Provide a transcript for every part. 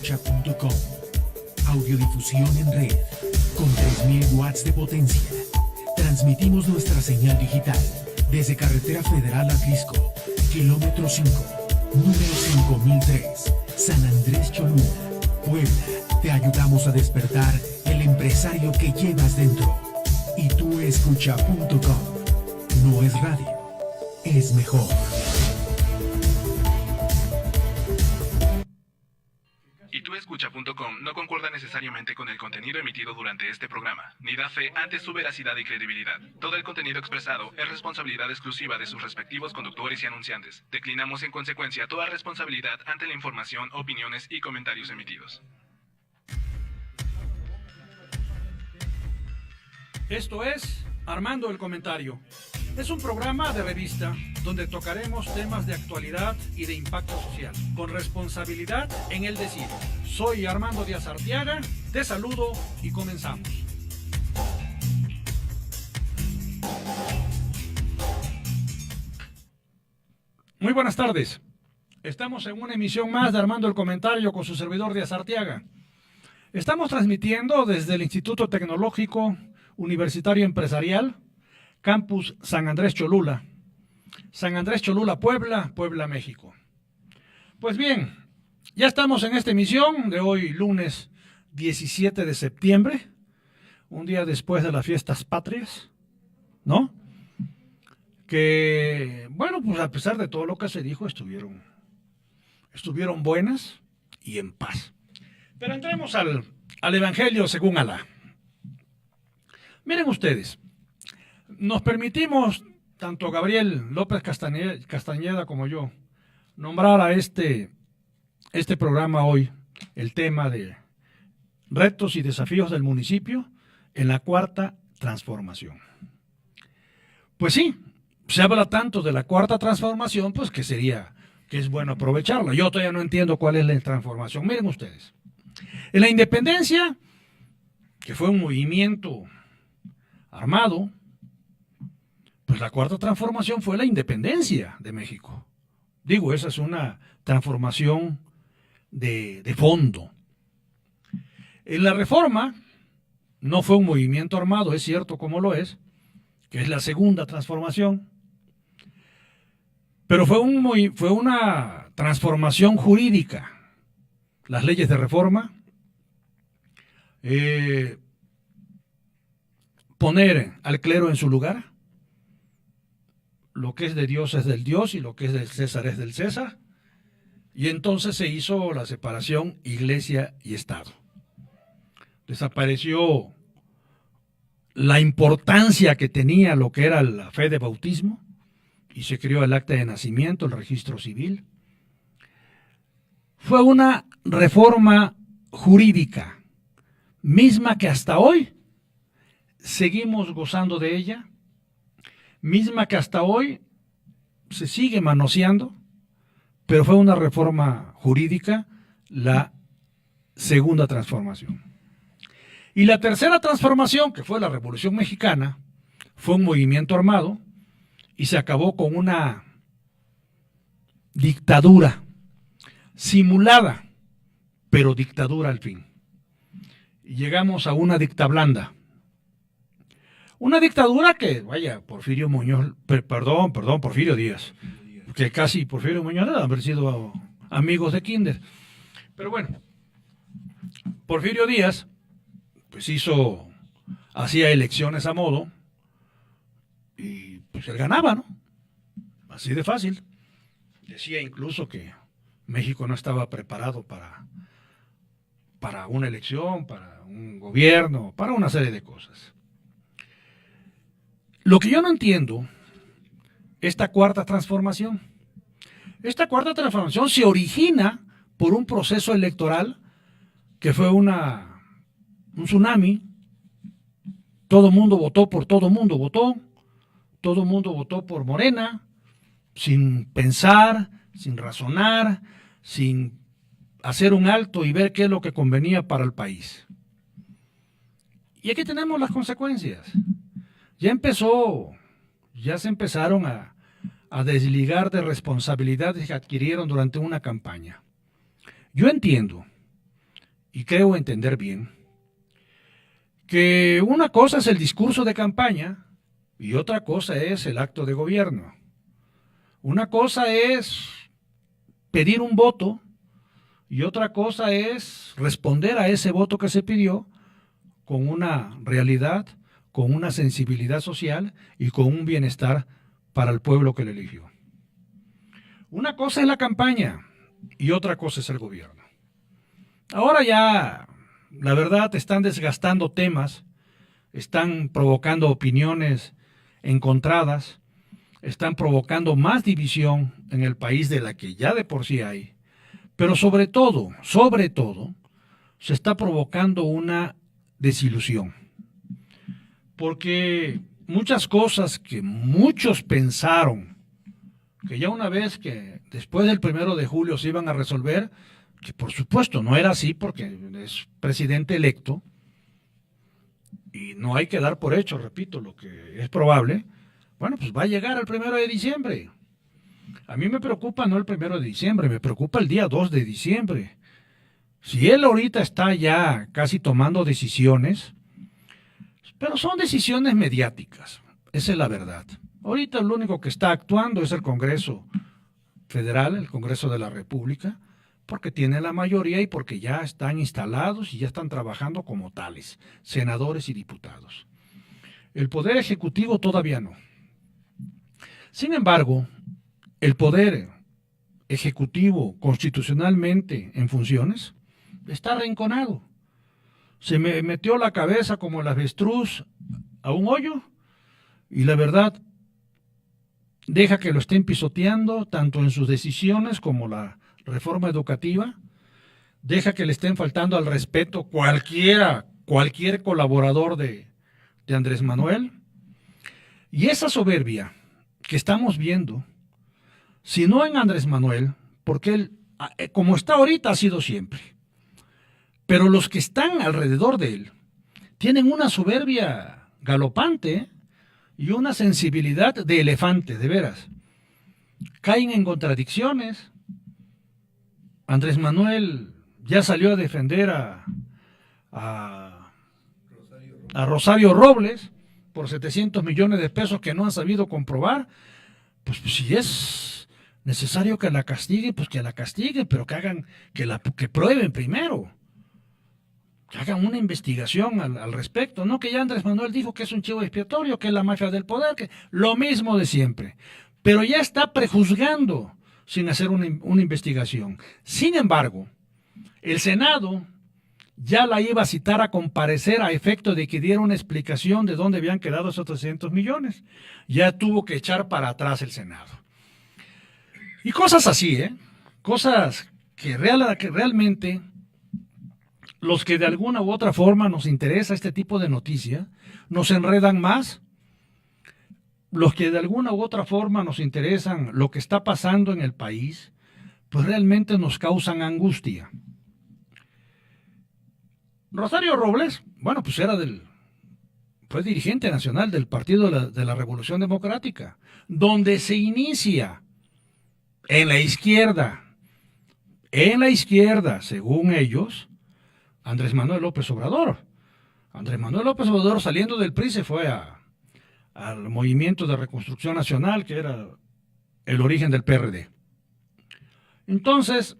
tuescucha.com. Audiodifusión en red con 3000 watts de potencia. Transmitimos nuestra señal digital desde Carretera Federal Atlisco, kilómetro 5, número 5003, San Andrés Cholula, Puebla. Te ayudamos a despertar el empresario que llevas dentro. Y tuescucha.com. No es radio, es mejor. Y tuescucha.com no concuerda necesariamente con el contenido emitido durante este programa, ni da fe ante su veracidad y credibilidad. Todo el contenido expresado es responsabilidad exclusiva de sus respectivos conductores y anunciantes. Declinamos en consecuencia toda responsabilidad ante la información, opiniones y comentarios emitidos. Esto es Armando el Comentario. Es un programa de revista donde tocaremos temas de actualidad y de impacto social, con responsabilidad en el decir. Soy Armando Díaz Arteaga, te saludo y comenzamos. Muy buenas tardes. Estamos en una emisión más de Armando el Comentario con su servidor Díaz Arteaga. Estamos transmitiendo desde el Instituto Tecnológico Universitario Empresarial, Campus San Andrés Cholula, Puebla, Puebla, México. Pues bien, ya estamos en esta emisión de hoy, lunes 17 de septiembre, un día después de las fiestas patrias, ¿no? Que, bueno, pues a pesar de todo lo que se dijo, estuvieron buenas y en paz. Pero entremos al Evangelio según Alá. Miren ustedes, nos permitimos, tanto Gabriel López Castañeda como yo, nombrar a este programa hoy el tema de retos y desafíos del municipio en la cuarta transformación. Pues sí, se habla tanto de la cuarta transformación, pues que es bueno aprovecharla. Yo todavía no entiendo cuál es la transformación. Miren ustedes, en la independencia, que fue un movimiento armado, pues la cuarta transformación fue la independencia de México. Digo, esa es una transformación de fondo. En la reforma no fue un movimiento armado, es cierto como lo es, que es la segunda transformación, pero fue una transformación jurídica. Las leyes de reforma, poner al clero en su lugar, lo que es de Dios es del Dios y lo que es del César es del César, y entonces se hizo la separación Iglesia y Estado. Desapareció la importancia que tenía lo que era la fe de bautismo y se creó el acta de nacimiento, el registro civil. Fue una reforma jurídica, misma que hasta hoy seguimos gozando de ella, misma que hasta hoy se sigue manoseando, pero fue una reforma jurídica, la segunda transformación. Y la tercera transformación, que fue la Revolución Mexicana, fue un movimiento armado y se acabó con una dictadura simulada, pero dictadura al fin. Y llegamos a una dictablanda. Una dictadura que, vaya, Porfirio Díaz, que casi Porfirio Muñoz debe haber sido amigos de kinder. Pero bueno, Porfirio Díaz, pues hacía elecciones a modo, y pues él ganaba, ¿no? Así de fácil. Decía incluso que México no estaba preparado para una elección, para un gobierno, para una serie de cosas. Lo que yo no entiendo, esta cuarta transformación se origina por un proceso electoral que fue un tsunami. Todo el mundo votó todo el mundo votó por Morena, sin pensar, sin razonar, sin hacer un alto y ver qué es lo que convenía para el país. Y aquí tenemos las consecuencias. Ya se empezaron a desligar de responsabilidades que adquirieron durante una campaña. Yo entiendo y creo entender bien, que una cosa es el discurso de campaña y otra cosa es el acto de gobierno. Una cosa es pedir un voto y otra cosa es responder a ese voto que se pidió con una realidad, con una sensibilidad social y con un bienestar para el pueblo que le eligió. Una cosa es la campaña y otra cosa es el gobierno. Ahora ya, la verdad, están desgastando temas, están provocando opiniones encontradas, están provocando más división en el país de la que ya de por sí hay, pero sobre todo, se está provocando una desilusión. Porque muchas cosas que muchos pensaron que ya una vez que después del 1 de julio se iban a resolver, que por supuesto no era así porque es presidente electo y no hay que dar por hecho, repito, lo que es probable, bueno, pues va a llegar el 1 de diciembre. A mí me preocupa no el 1 de diciembre, me preocupa el día 2 de diciembre. Si él ahorita está ya casi tomando decisiones, pero son decisiones mediáticas, esa es la verdad. Ahorita lo único que está actuando es el Congreso Federal, el Congreso de la República, porque tiene la mayoría y porque ya están instalados y ya están trabajando como tales, senadores y diputados. El Poder Ejecutivo todavía no. Sin embargo, el Poder Ejecutivo constitucionalmente en funciones está arrinconado. Se me metió la cabeza como el avestruz a un hoyo y la verdad deja que lo estén pisoteando tanto en sus decisiones como la reforma educativa, deja que le estén faltando al respeto cualquier colaborador de Andrés Manuel, y esa soberbia que estamos viendo, si no en Andrés Manuel, porque él, como está ahorita, ha sido siempre, pero los que están alrededor de él tienen una soberbia galopante y una sensibilidad de elefante, de veras. Caen en contradicciones. Andrés Manuel ya salió a defender a Rosario Robles por 700 millones de pesos que no han sabido comprobar. Pues si es necesario que la castigue, pues que la castigue, pero que prueben primero. Que hagan una investigación al respecto, no que ya Andrés Manuel dijo que es un chivo expiatorio, que es la mafia del poder, que lo mismo de siempre, pero ya está prejuzgando sin hacer una investigación. Sin embargo, el Senado ya la iba a citar a comparecer a efecto de que diera una explicación de dónde habían quedado esos 300 millones. Ya tuvo que echar para atrás el Senado. Y cosas así, cosas que realmente los que de alguna u otra forma nos interesa este tipo de noticia, nos enredan más. Los que de alguna u otra forma nos interesan lo que está pasando en el país, pues realmente nos causan angustia. Rosario Robles, bueno, pues fue dirigente nacional del Partido de la Revolución Democrática, donde se inicia en la izquierda, según ellos, Andrés Manuel López Obrador. Andrés Manuel López Obrador, saliendo del PRI, se fue al Movimiento de Reconstrucción Nacional, que era el origen del PRD. Entonces,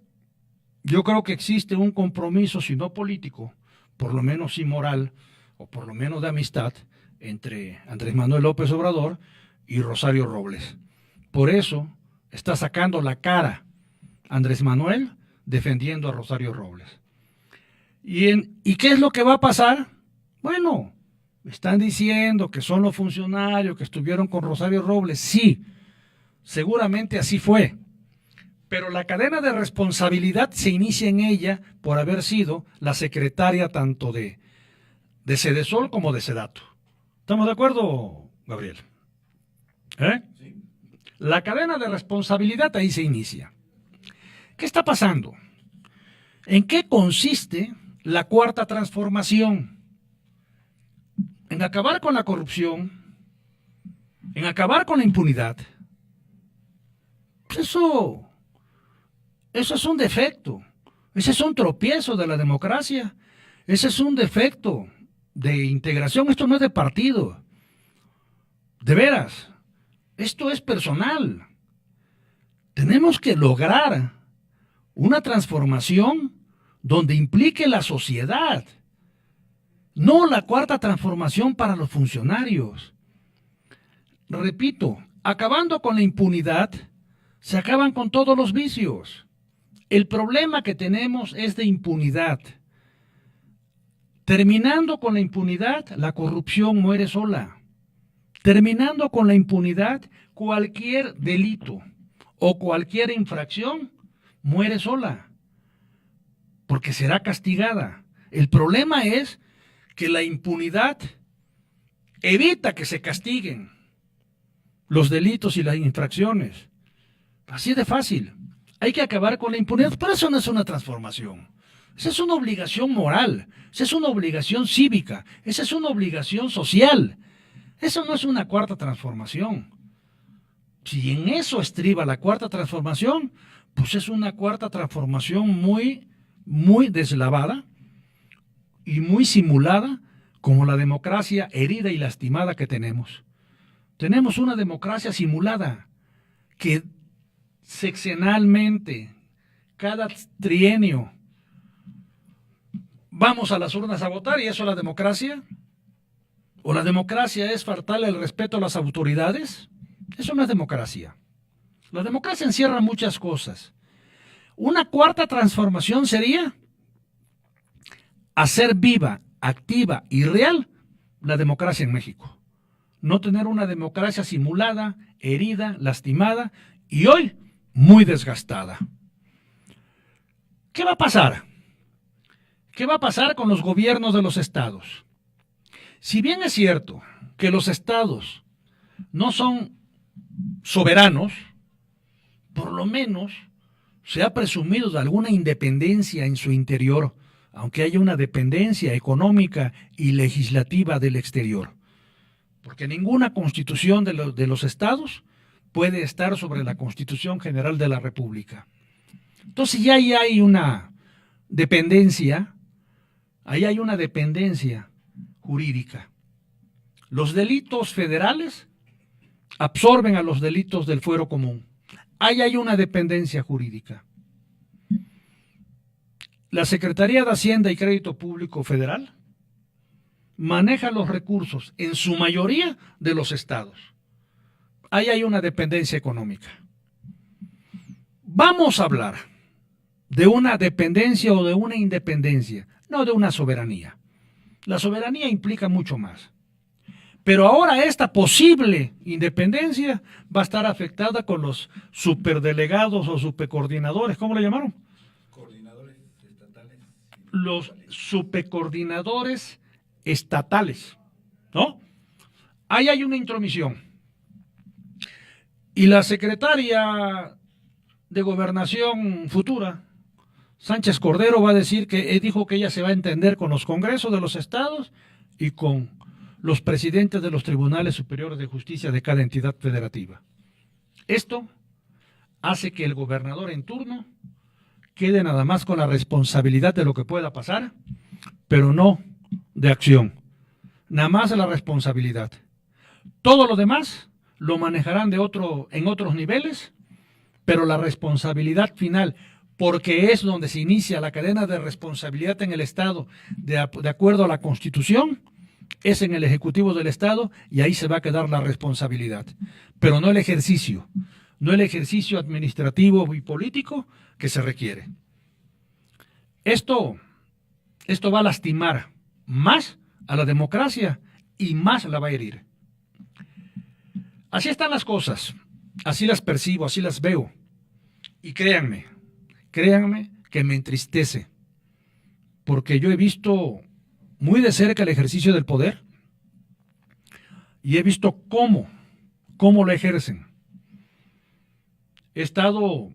yo creo que existe un compromiso, si no político, por lo menos sí moral, o por lo menos de amistad, entre Andrés Manuel López Obrador y Rosario Robles. Por eso está sacando la cara Andrés Manuel defendiendo a Rosario Robles. ¿Y qué es lo que va a pasar? Bueno, están diciendo que son los funcionarios que estuvieron con Rosario Robles. Sí, seguramente así fue. Pero la cadena de responsabilidad se inicia en ella por haber sido la secretaria tanto de Sedesol como de Sedato. ¿Estamos de acuerdo, Gabriel? Sí. La cadena de responsabilidad ahí se inicia. ¿Qué está pasando? ¿En qué consiste la cuarta transformación? En acabar con la corrupción, en acabar con la impunidad. Eso es un defecto. Ese es un tropiezo de la democracia. Ese es un defecto de integración. Esto no es de partido. De veras, esto es personal. Tenemos que lograr una transformación donde implique la sociedad. No la cuarta transformación para los funcionarios. Repito, acabando con la impunidad, se acaban con todos los vicios. El problema que tenemos es de impunidad. Terminando con la impunidad, la corrupción muere sola. Terminando con la impunidad, cualquier delito o cualquier infracción muere sola, porque será castigada. El problema es que la impunidad evita que se castiguen los delitos y las infracciones. Así de fácil. Hay que acabar con la impunidad, pero eso no es una transformación. Esa es una obligación moral, esa es una obligación cívica, esa es una obligación social. Eso no es una cuarta transformación. Si en eso estriba la cuarta transformación, pues es una cuarta transformación muy deslavada y muy simulada, como la democracia herida y lastimada que tenemos. Tenemos una democracia simulada que sexenalmente, cada trienio, vamos a las urnas a votar y eso es la democracia. ¿O la democracia es faltarle el respeto a las autoridades? Eso no es democracia. La democracia encierra muchas cosas. Una cuarta transformación sería hacer viva, activa y real la democracia en México. No tener una democracia simulada, herida, lastimada y hoy muy desgastada. ¿Qué va a pasar? ¿Qué va a pasar con los gobiernos de los estados? Si bien es cierto que los estados no son soberanos, por lo menos se ha presumido de alguna independencia en su interior, aunque haya una dependencia económica y legislativa del exterior. Porque ninguna constitución de los estados puede estar sobre la Constitución General de la República. Entonces ya ahí hay una dependencia, jurídica. Los delitos federales absorben a los delitos del fuero común. Ahí hay una dependencia jurídica. La Secretaría de Hacienda y Crédito Público Federal maneja los recursos, en su mayoría, de los estados. Ahí hay una dependencia económica. Vamos a hablar de una dependencia o de una independencia, no de una soberanía. La soberanía implica mucho más. Pero ahora esta posible independencia va a estar afectada con los superdelegados o supercoordinadores, ¿cómo le llamaron? Coordinadores estatales. Los supercoordinadores estatales, ¿no? Ahí hay una intromisión. Y la secretaria de Gobernación futura, Sánchez Cordero, va a decir que dijo que ella se va a entender con los congresos de los estados y con los presidentes de los tribunales superiores de justicia de cada entidad federativa. Esto hace que el gobernador en turno quede nada más con la responsabilidad de lo que pueda pasar, pero no de acción. Nada más la responsabilidad. Todo lo demás lo manejarán en otros niveles, pero la responsabilidad final, porque es donde se inicia la cadena de responsabilidad en el Estado, de acuerdo a la Constitución, es en el Ejecutivo del Estado y ahí se va a quedar la responsabilidad, pero no el ejercicio administrativo y político que se requiere. Esto va a lastimar más a la democracia y más la va a herir. Así están las cosas, así las percibo, así las veo. Y créanme que me entristece, porque yo he visto muy de cerca el ejercicio del poder y he visto cómo lo ejercen. He estado,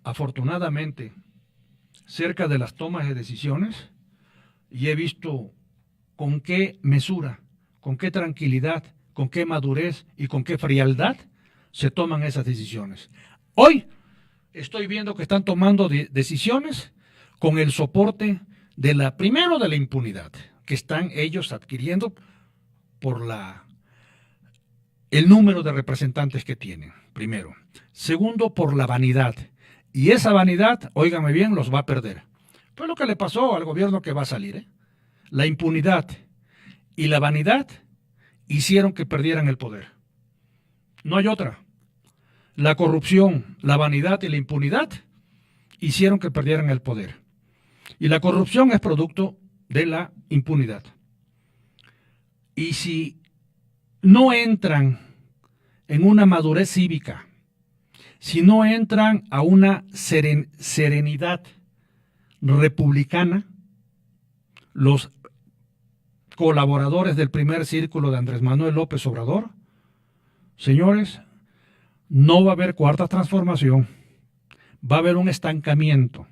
afortunadamente, cerca de las tomas de decisiones y he visto con qué mesura, con qué tranquilidad, con qué madurez y con qué frialdad se toman esas decisiones. Hoy estoy viendo que están tomando decisiones con el soporte primero de la impunidad que están ellos adquiriendo por el número de representantes que tienen, primero. Segundo, por la vanidad. Y esa vanidad, óigame bien, los va a perder. Fue lo que le pasó al gobierno que va a salir, ¿eh? La impunidad y la vanidad hicieron que perdieran el poder. No hay otra. La corrupción, la vanidad y la impunidad hicieron que perdieran el poder. Y la corrupción es producto de la impunidad. Y si no entran en una madurez cívica, si no entran a una serenidad republicana, los colaboradores del primer círculo de Andrés Manuel López Obrador, señores, no va a haber cuarta transformación, va a haber un estancamiento.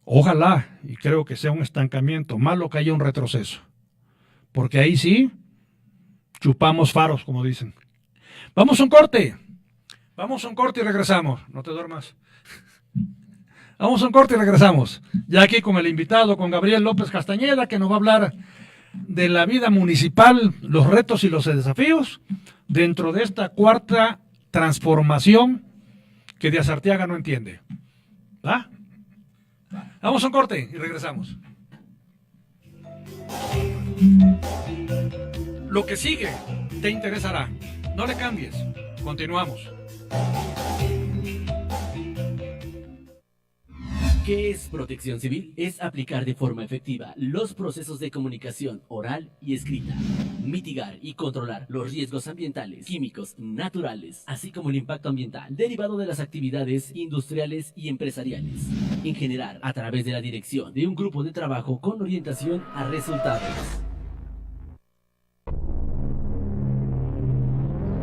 Ojalá, y creo que sea un estancamiento, malo que haya un retroceso, porque ahí sí, chupamos faros, como dicen. Vamos a un corte y regresamos, no te duermas. Vamos a un corte y regresamos, ya aquí con el invitado, con Gabriel López Castañeda, que nos va a hablar de la vida municipal, los retos y los desafíos dentro de esta cuarta transformación que Díaz Arteaga no entiende. ¿Va? Vamos a un corte y regresamos. Lo que sigue te interesará. No le cambies. Continuamos. ¿Qué es protección civil? Es aplicar de forma efectiva los procesos de comunicación oral y escrita, mitigar y controlar los riesgos ambientales, químicos, naturales, así como el impacto ambiental derivado de las actividades industriales y empresariales, en general a través de la dirección de un grupo de trabajo con orientación a resultados.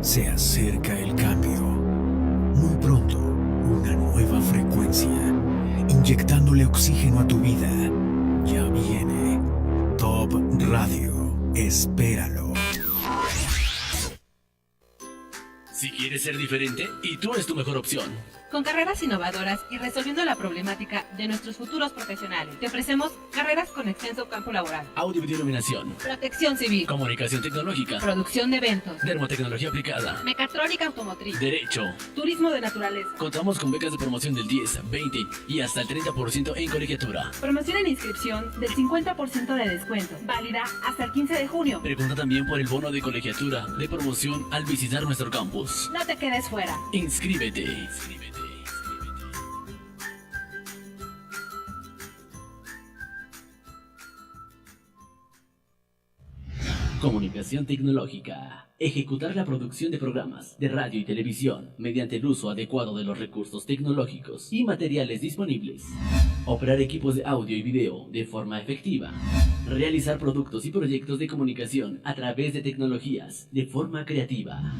Se acerca el cambio. Muy pronto, una nueva frecuencia, inyectándole oxígeno a tu vida. Ya viene Top Radio. Espéralo. Si quieres ser diferente, y tú es tu mejor opción. Con carreras innovadoras y resolviendo la problemática de nuestros futuros profesionales, te ofrecemos carreras con extenso campo laboral. Audio y iluminación, Protección civil, comunicación tecnológica, producción de eventos, dermotecnología aplicada, mecatrónica automotriz, derecho. turismo de naturaleza. Contamos con becas de promoción del 10, 20 y hasta el 30% en colegiatura. Promoción en inscripción del 50% de descuento, válida hasta el 15 de junio. Pregunta también por el bono de colegiatura de promoción al visitar nuestro campus. No te quedes fuera. Inscríbete. Comunicación tecnológica. Ejecutar la producción de programas de radio y televisión mediante el uso adecuado de los recursos tecnológicos y materiales disponibles. Operar equipos de audio y video de forma efectiva. Realizar productos y proyectos de comunicación a través de tecnologías de forma creativa.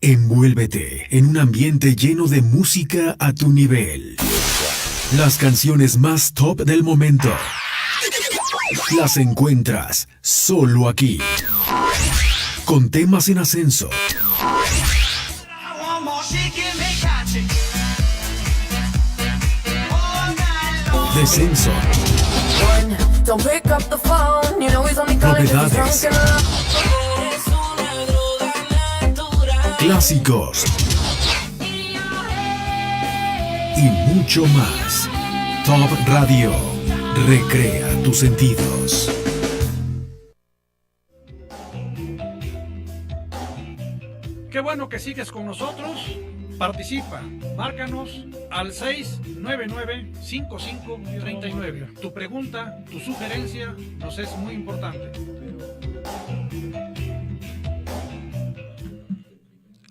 Envuélvete en un ambiente lleno de música a tu nivel. Las canciones más top del momento las encuentras solo aquí. Con temas en ascenso. Descenso. Novedades. Clásicos. Y mucho más. Top Radio. Recrea tus sentidos. Qué bueno que sigues con nosotros. Participa. Márcanos al 699-5539. Tu pregunta, tu sugerencia nos es muy importante.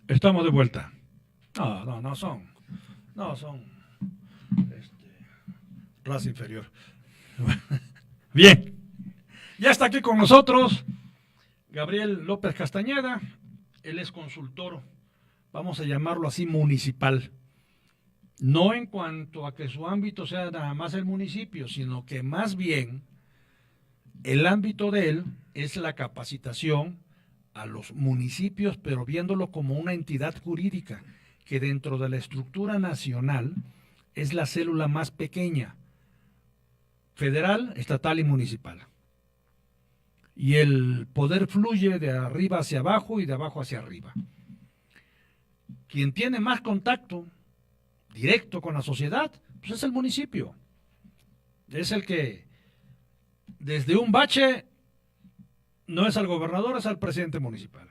Estamos de vuelta. No son raza inferior. Bien, ya está aquí con nosotros Gabriel López Castañeda. Él es consultor, vamos a llamarlo así, municipal. No en cuanto a que su ámbito sea nada más el municipio, sino que más bien el ámbito de él es la capacitación a los municipios, pero viéndolo como una entidad jurídica que dentro de la estructura nacional es la célula más pequeña, federal, estatal y municipal. Y el poder fluye de arriba hacia abajo y de abajo hacia arriba. Quien tiene más contacto directo con la sociedad, pues es el municipio. Es el que desde un bache no es al gobernador, es al presidente municipal.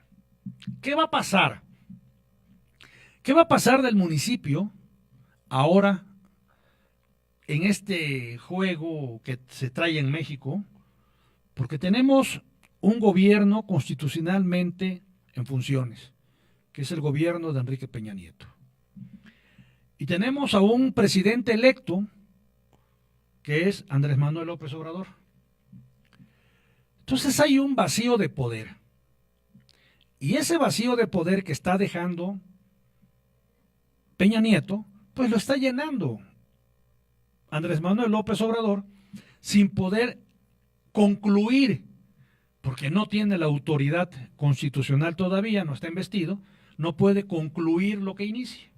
¿Qué va a pasar? ¿Qué va a pasar del municipio ahora en este juego que se trae en México? Porque tenemos un gobierno constitucionalmente en funciones, que es el gobierno de Enrique Peña Nieto. Y tenemos a un presidente electo, que es Andrés Manuel López Obrador. Entonces hay un vacío de poder. Y ese vacío de poder que está dejando Peña Nieto, pues lo está llenando Andrés Manuel López Obrador sin poder concluir, porque no tiene la autoridad constitucional todavía, no está investido, no puede concluir lo que inicie.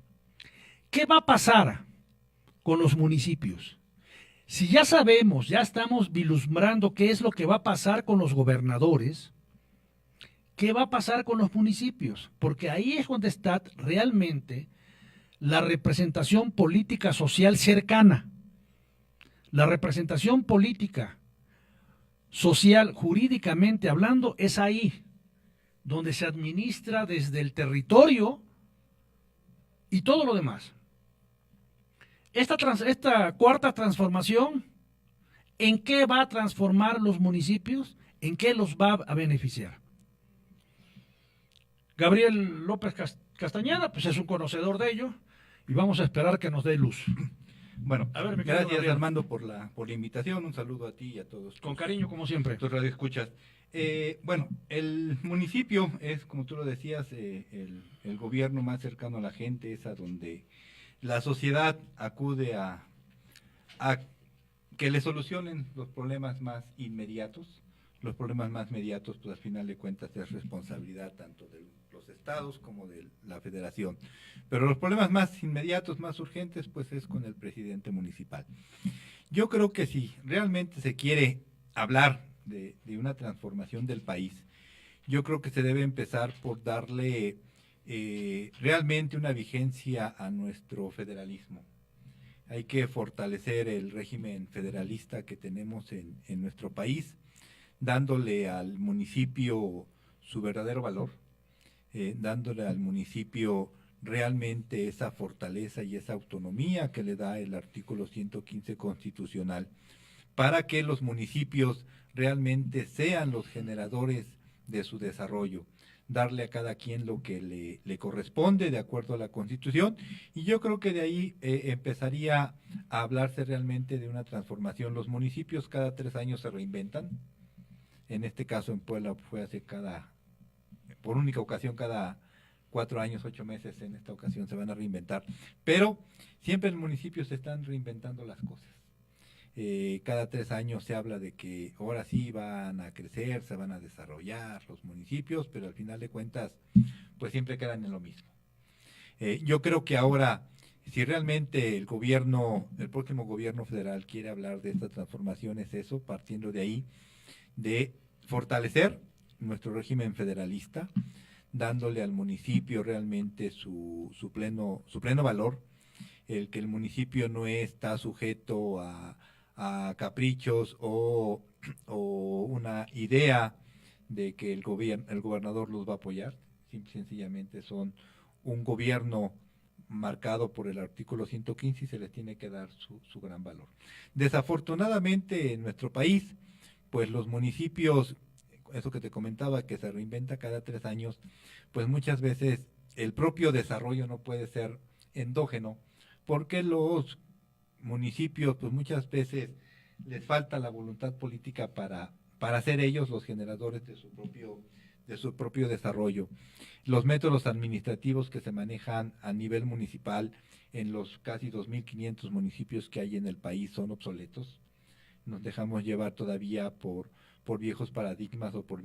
¿Qué va a pasar con los municipios? Si ya sabemos, ya estamos vislumbrando qué es lo que va a pasar con los gobernadores, ¿qué va a pasar con los municipios? Porque ahí es donde está realmente la representación política social cercana, la representación política social, jurídicamente hablando, es ahí, donde se administra desde el territorio y todo lo demás. Esta cuarta transformación, ¿en qué va a transformar los municipios? ¿En qué los va a beneficiar? Gabriel López Castañeda, pues es un conocedor de ello, y vamos a esperar que nos dé luz. Bueno, A ver, mi querido gracias Gabriel. Armando por la invitación, un saludo a ti y a todos. Con cariño, como siempre. Tus radioescuchas. Bueno, el municipio es, como tú lo decías, el gobierno más cercano a la gente, es a donde la sociedad acude a que le solucionen los problemas más inmediatos. Los problemas más inmediatos, pues al final de cuentas es responsabilidad tanto de los estados como de la federación. Pero los problemas más inmediatos, más urgentes, pues es con el presidente municipal. Yo creo que si realmente se quiere hablar de una transformación del país, yo creo que se debe empezar por darle realmente una vigencia a nuestro federalismo. Hay que fortalecer el régimen federalista que tenemos en nuestro país, dándole al municipio su verdadero valor, dándole al municipio realmente esa fortaleza y esa autonomía que le da el artículo 115 constitucional, para que los municipios realmente sean los generadores de su desarrollo, darle a cada quien lo que le corresponde de acuerdo a la Constitución, y yo creo que de ahí empezaría a hablarse realmente de una transformación. Los municipios cada 3 años se reinventan. En este caso en Puebla fue por única ocasión cada 4 años, 8 meses, en esta ocasión se van a reinventar. Pero siempre en municipios se están reinventando las cosas. Cada 3 años se habla de que ahora sí van a crecer, se van a desarrollar los municipios, pero al final de cuentas, pues siempre quedan en lo mismo. Yo creo que ahora, si realmente el próximo gobierno federal quiere hablar de esta transformación, es eso, partiendo de ahí, de fortalecer nuestro régimen federalista, dándole al municipio realmente su pleno valor, el que el municipio no está sujeto a caprichos o una idea de que el gobernador los va a apoyar. Sencillamente son un gobierno marcado por el artículo 115 y se les tiene que dar su gran valor. Desafortunadamente en nuestro país, pues los municipios, eso que te comentaba, que se reinventa cada 3 años, pues muchas veces el propio desarrollo no puede ser endógeno, porque los municipios, pues muchas veces les falta la voluntad política para ser ellos los generadores de su propio desarrollo. Los métodos administrativos que se manejan a nivel municipal en los casi 2.500 municipios que hay en el país son obsoletos. Nos dejamos llevar todavía por viejos paradigmas o por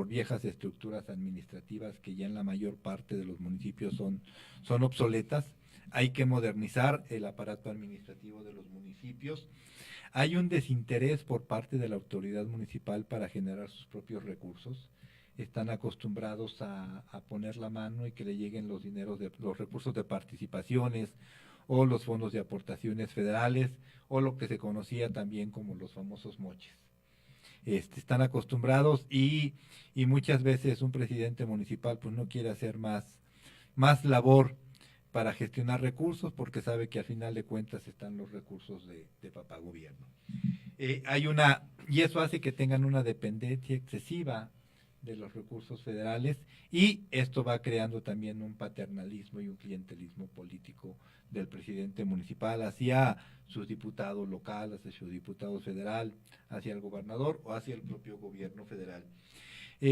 viejas estructuras administrativas que ya en la mayor parte de los municipios son obsoletas. hay que modernizar el aparato administrativo de los municipios. Hay un desinterés por parte de la autoridad municipal para generar sus propios recursos. Están acostumbrados a poner la mano y que le lleguen los los recursos de participaciones o los fondos de aportaciones federales o lo que se conocía también como los famosos moches. Están acostumbrados y muchas veces un presidente municipal pues no quiere hacer más labor para gestionar recursos porque sabe que al final de cuentas están los recursos de papá gobierno. Y eso hace que tengan una dependencia excesiva de los recursos federales y esto va creando también un paternalismo y un clientelismo político del presidente municipal hacia sus diputados locales, hacia su diputado federal, hacia el gobernador o hacia el propio gobierno federal.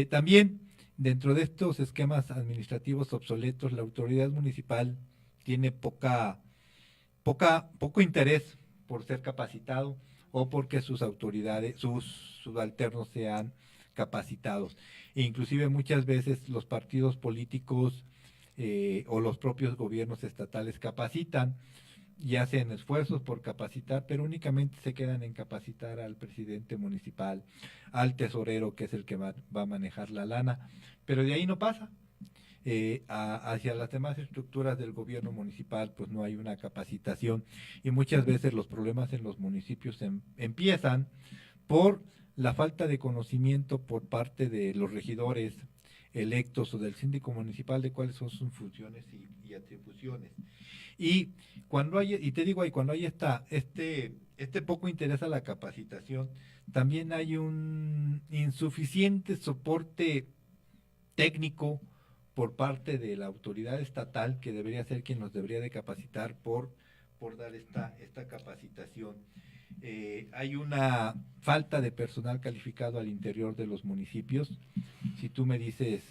También dentro de estos esquemas administrativos obsoletos, la autoridad municipal tiene poco interés por ser capacitado o porque sus autoridades, sus subalternos sean capacitados. E inclusive muchas veces los partidos políticos o los propios gobiernos estatales capacitan y hacen esfuerzos por capacitar, pero únicamente se quedan en capacitar al presidente municipal, al tesorero, que es el que va a manejar la lana, pero de ahí no pasa. Hacia las demás estructuras del gobierno municipal pues no hay una capacitación y muchas veces los problemas en los municipios empiezan por la falta de conocimiento por parte de los regidores electos o del síndico municipal de cuáles son sus funciones y atribuciones. Y cuando hay este poco interés a la capacitación, también hay un insuficiente soporte técnico por parte de la autoridad estatal, que debería ser quien nos debería de capacitar por dar esta capacitación. Hay una falta de personal calificado al interior de los municipios. Si tú me dices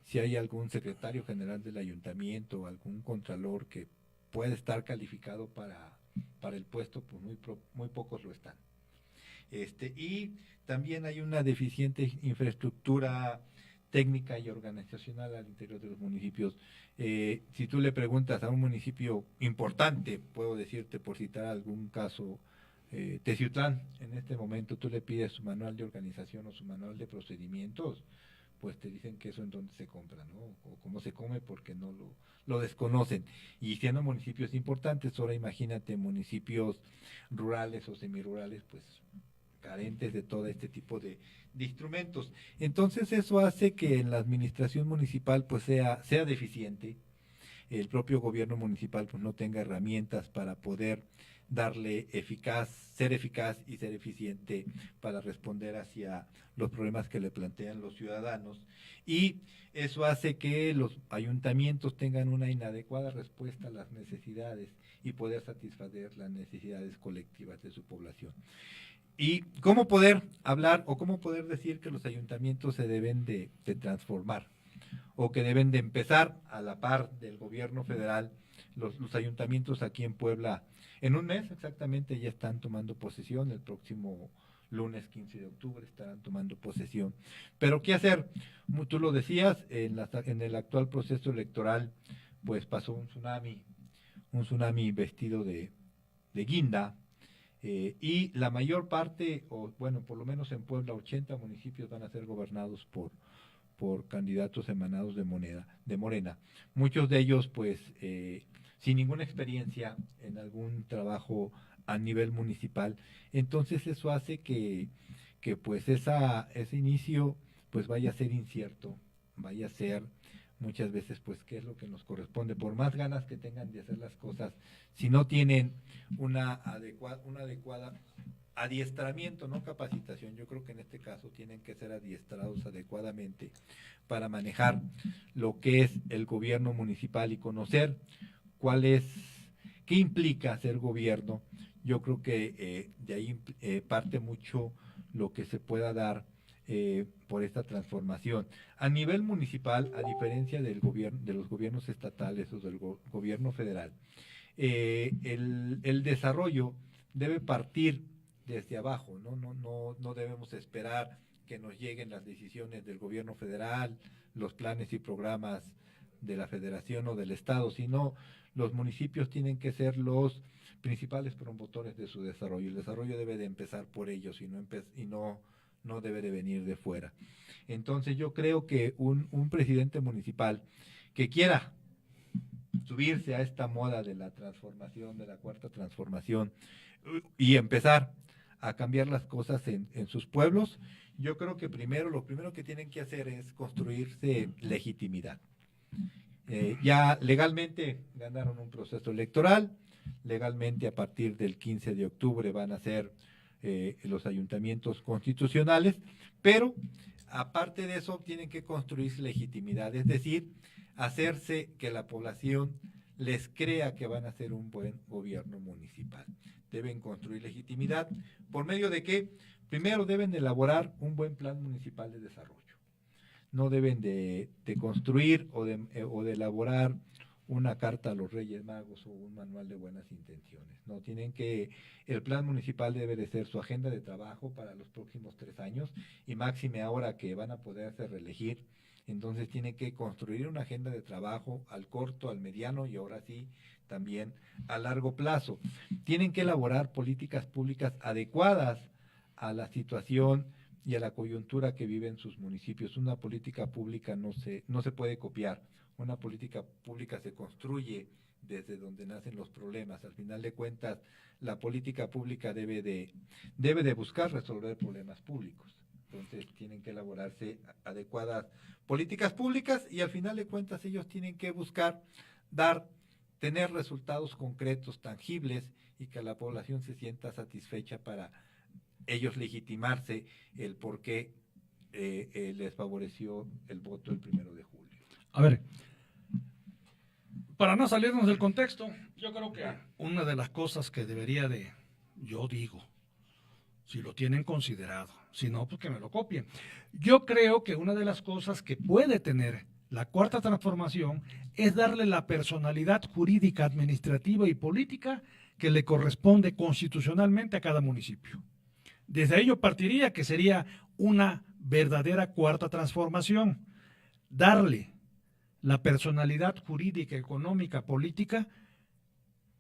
si hay algún secretario general del ayuntamiento o algún contralor que puede estar calificado para el puesto, pues muy pocos lo están. Y también hay una deficiente infraestructura técnica y organizacional al interior de los municipios. Si tú le preguntas a un municipio importante, puedo decirte por citar algún caso, Teciutlán, en este momento tú le pides su manual de organización o su manual de procedimientos, pues te dicen que eso en dónde se compra, ¿no? O cómo se come porque no lo desconocen. Y siendo municipios importantes, ahora imagínate municipios rurales o semirurales, pues carentes de todo este tipo de instrumentos. Entonces eso hace que en la administración municipal pues sea deficiente, el propio gobierno municipal pues no tenga herramientas para poder ser eficaz y ser eficiente para responder hacia los problemas que le plantean los ciudadanos, y eso hace que los ayuntamientos tengan una inadecuada respuesta a las necesidades y poder satisfacer las necesidades colectivas de su población. ¿Y cómo poder hablar o cómo poder decir que los ayuntamientos se deben de transformar o que deben de empezar a la par del gobierno federal? Los ayuntamientos aquí en Puebla, en un mes exactamente, ya están tomando posesión. El próximo lunes 15 de octubre estarán tomando posesión. Pero ¿qué hacer? Como tú lo decías, en el actual proceso electoral, pues pasó un tsunami vestido de guinda. Y la mayor parte, o bueno, por lo menos en Puebla, 80 municipios van a ser gobernados por candidatos emanados de Morena. Muchos de ellos, pues, sin ninguna experiencia en algún trabajo a nivel municipal. Entonces eso hace que pues ese inicio pues vaya a ser incierto, vaya a ser muchas veces pues qué es lo que nos corresponde, por más ganas que tengan de hacer las cosas, si no tienen una adecuada adiestramiento, no capacitación. Yo creo que en este caso tienen que ser adiestrados adecuadamente para manejar lo que es el gobierno municipal y conocer qué implica ser gobierno. Yo creo que de ahí parte mucho lo que se pueda dar por esta transformación. A nivel municipal, a diferencia de los gobiernos estatales o del gobierno federal, el desarrollo debe partir desde abajo, no debemos esperar que nos lleguen las decisiones del gobierno federal, los planes y programas de la federación o del estado, sino los municipios tienen que ser los principales promotores de su desarrollo. El desarrollo debe de empezar por ellos y no debe de venir de fuera. Entonces yo creo que un presidente municipal que quiera subirse a esta moda de la transformación, de la cuarta transformación, y empezar a cambiar las cosas en sus pueblos, yo creo que lo primero que tienen que hacer es construirse legitimidad. Ya legalmente ganaron un proceso electoral, legalmente a partir del 15 de octubre van a ser los ayuntamientos constitucionales, pero aparte de eso tienen que construirse legitimidad, es decir, hacerse que la población les crea que van a hacer un buen gobierno municipal. Deben construir legitimidad por medio de que primero deben de elaborar un buen plan municipal de desarrollo. No deben de construir o de elaborar una carta a los Reyes Magos o un manual de buenas intenciones. No, el plan municipal debe de ser su agenda de trabajo para los próximos 3 años y máxime ahora que van a poderse reelegir. Entonces tienen que construir una agenda de trabajo al corto, al mediano y ahora sí también a largo plazo. Tienen que elaborar políticas públicas adecuadas a la situación y a la coyuntura que viven sus municipios. Una política pública no se puede copiar. Una política pública se construye desde donde nacen los problemas. Al final de cuentas, la política pública debe de buscar resolver problemas públicos. Entonces tienen que elaborarse adecuadas políticas públicas y al final de cuentas ellos tienen que buscar tener resultados concretos, tangibles y que la población se sienta satisfecha para ellos legitimarse el por qué les favoreció el voto el 1 de julio. A ver, para no salirnos del contexto, yo creo que una de las cosas que yo digo, si lo tienen considerado, si no, pues que me lo copien. Yo creo que una de las cosas que puede tener la cuarta transformación es darle la personalidad jurídica, administrativa y política que le corresponde constitucionalmente a cada municipio. Desde ello partiría que sería una verdadera cuarta transformación, darle la personalidad jurídica, económica, política